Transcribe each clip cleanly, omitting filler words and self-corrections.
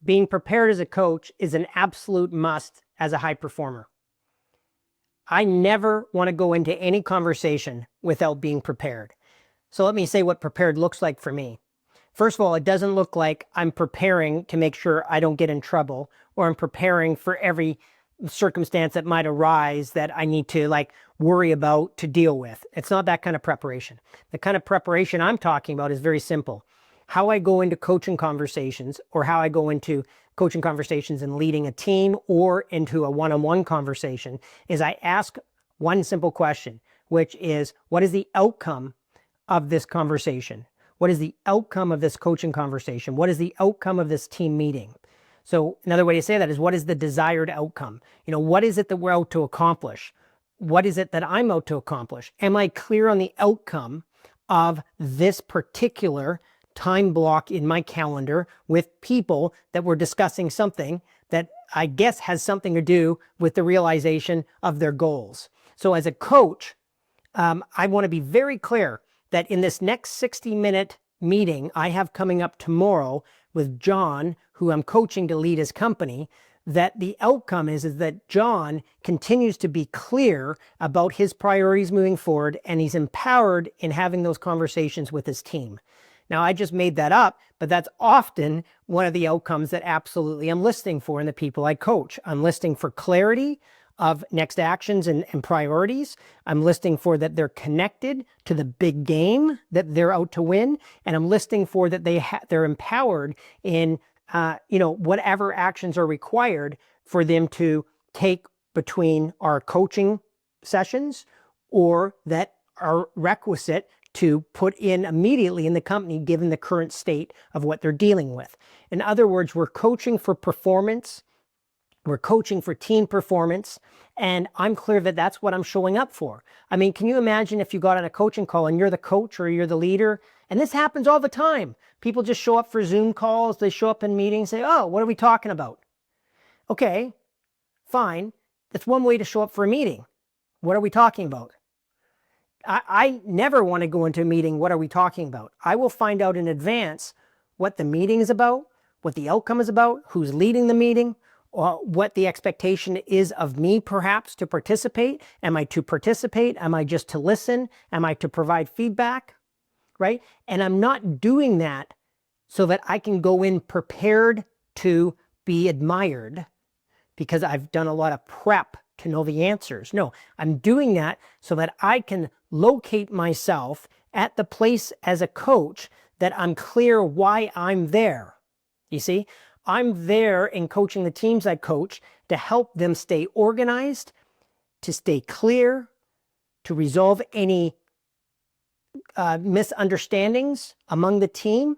being prepared as a coach is an absolute must as a high performer. I never want to go into any conversation without being prepared. So let me say what prepared looks like for me. First of all, it doesn't look like I'm preparing to make sure I don't get in trouble, or I'm preparing for every circumstance that might arise that I need to worry about to deal with. It's not that kind of preparation. The kind of preparation I'm talking about is very simple. How I go into coaching conversations, or how I go into coaching conversations and leading a team or into a one-on-one conversation, is I ask one simple question, which is, what is the outcome of this conversation? What is the outcome of this coaching conversation? What is the outcome of this team meeting? So another way to say that is, what is the desired outcome? What is it that we're out to accomplish? What is it that I'm out to accomplish? Am I clear on the outcome of this particular time block in my calendar with people that we're discussing something that I guess has something to do with the realization of their goals? So as a coach, I want to be very clear that in this next 60-minute meeting I have coming up tomorrow with John, who I'm coaching to lead his company, that the outcome is that John continues to be clear about his priorities moving forward, and he's empowered in having those conversations with his team. Now, I just made that up, but that's often one of the outcomes that absolutely I'm listening for in the people I coach. I'm listening for clarity of next actions and priorities. I'm listening for that they're connected to the big game that they're out to win. And I'm listening for that they're empowered in whatever actions are required for them to take between our coaching sessions, or that are requisite to put in immediately in the company given the current state of what they're dealing with. In other words, we're coaching for performance. We're coaching for team performance, and I'm clear that that's what I'm showing up for. I mean, can you imagine if you got on a coaching call and you're the coach or you're the leader? And this happens all the time. People just show up for Zoom calls. They show up in meetings, say, oh, what are we talking about? Okay, fine. That's one way to show up for a meeting. What are we talking about? I never want to go into a meeting, what are we talking about? I will find out in advance what the meeting is about, what the outcome is about, who's leading the meeting, what the expectation is of me perhaps to participate. Am I to participate? Am I just to listen? Am I to provide feedback? Right? And I'm not doing that so that I can go in prepared to be admired because I've done a lot of prep to know the answers. No, I'm doing that so that I can locate myself at the place as a coach that I'm clear why I'm there. You see? I'm there in coaching the teams I coach to help them stay organized, to stay clear, to resolve any misunderstandings among the team.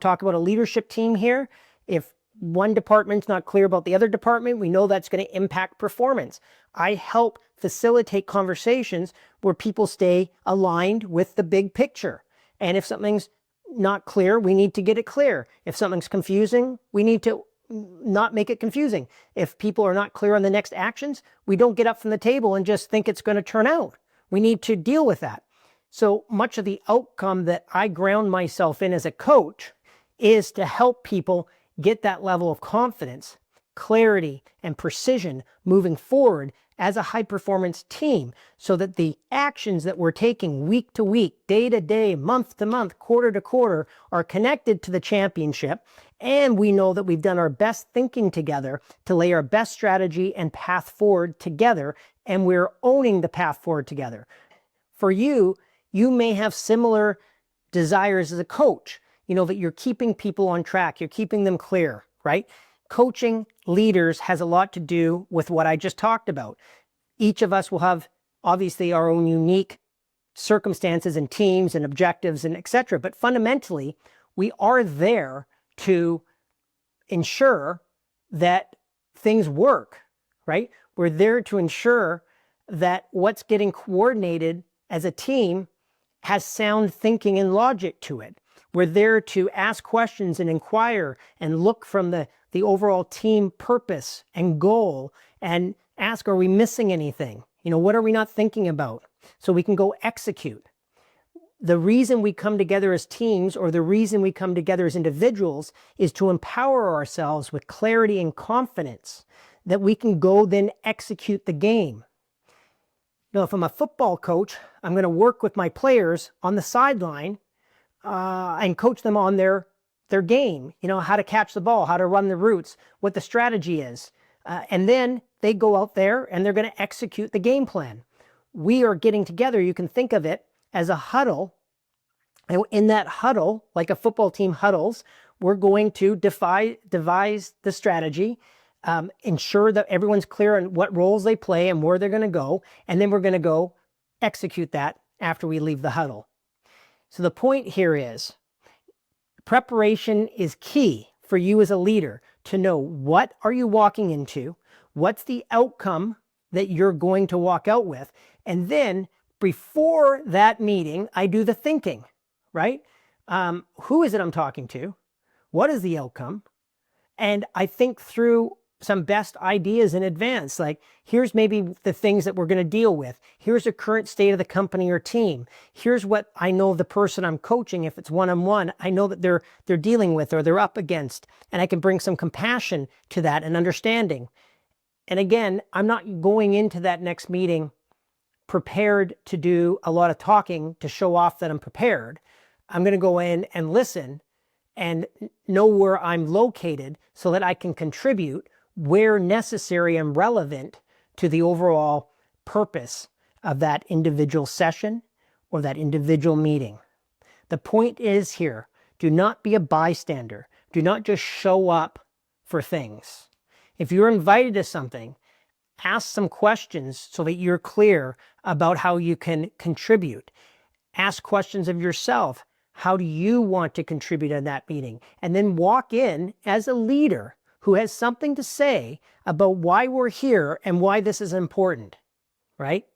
Talk about a leadership team here. If one department's not clear about the other department, we know that's going to impact performance. I help facilitate conversations where people stay aligned with the big picture. And if something's not clear, we need to get it clear. If something's confusing, we need to not make it confusing. If people are not clear on the next actions, we don't get up from the table and just think it's going to turn out. We need to deal with that. So much of the outcome that I ground myself in as a coach is to help people get that level of confidence, clarity, and precision moving forward as a high-performance team, so that the actions that we're taking week to week, day to day, month to month, quarter to quarter are connected to the championship, and we know that we've done our best thinking together to lay our best strategy and path forward together, and we're owning the path forward together. For you, you may have similar desires as a coach, that you're keeping people on track, you're keeping them clear, right? Coaching leaders has a lot to do with what I just talked about. Each of us will have obviously our own unique circumstances and teams and objectives and etc. But fundamentally, we are there to ensure that things work, right? We're there to ensure that what's getting coordinated as a team has sound thinking and logic to it. We're there to ask questions and inquire and look from the overall team purpose and goal and ask, are we missing anything? What are we not thinking about? So we can go execute. The reason we come together as teams, or the reason we come together as individuals, is to empower ourselves with clarity and confidence that we can go then execute the game. Now, if I'm a football coach, I'm going to work with my players on the sideline and coach them on their game, how to catch the ball, how to run the routes, what the strategy is. And then they go out there and they're going to execute the game plan. We are getting together. You can think of it as a huddle. And in that huddle, like a football team huddles, we're going to devise the strategy, ensure that everyone's clear on what roles they play and where they're going to go. And then we're going to go execute that after we leave the huddle. So the point here is preparation is key for you as a leader to know what are you walking into, what's the outcome that you're going to walk out with. And then before that meeting, I do the thinking, right? Who is it I'm talking to? What is the outcome? And I think through some best ideas in advance, like here's maybe the things that we're going to deal with. Here's the current state of the company or team. Here's what I know the person I'm coaching, if it's one-on-one, I know that they're dealing with or they're up against, and I can bring some compassion to that and understanding. And again, I'm not going into that next meeting prepared to do a lot of talking to show off that I'm prepared. I'm going to go in and listen and know where I'm located so that I can contribute where necessary and relevant to the overall purpose of that individual session or that individual meeting. The point is here, do not be a bystander. Do not just show up for things. If you're invited to something, ask some questions so that you're clear about how you can contribute. Ask questions of yourself. How do you want to contribute in that meeting? And then walk in as a leader who has something to say about why we're here and why this is important, right?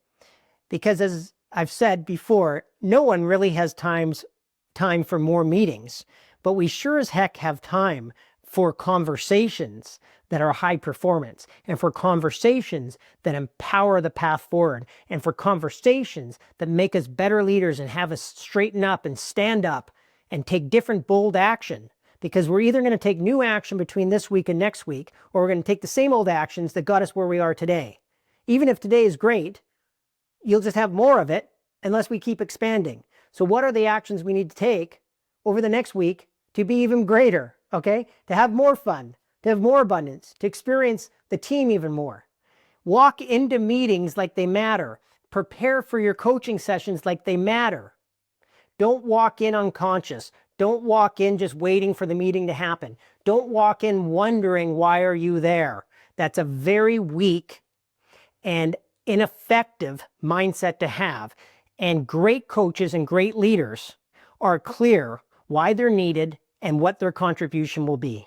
Because as I've said before, no one really has time for more meetings, but we sure as heck have time for conversations that are high performance, and for conversations that empower the path forward, and for conversations that make us better leaders and have us straighten up and stand up and take different bold action. Because we're either going to take new action between this week and next week, or we're going to take the same old actions that got us where we are today. Even if today is great, you'll just have more of it unless we keep expanding. So what are the actions we need to take over the next week to be even greater, okay? To have more fun, to have more abundance, to experience the team even more. Walk into meetings like they matter. Prepare for your coaching sessions like they matter. Don't walk in unconscious. Don't walk in just waiting for the meeting to happen. Don't walk in wondering why are you there. That's a very weak and ineffective mindset to have. And great coaches and great leaders are clear why they're needed and what their contribution will be.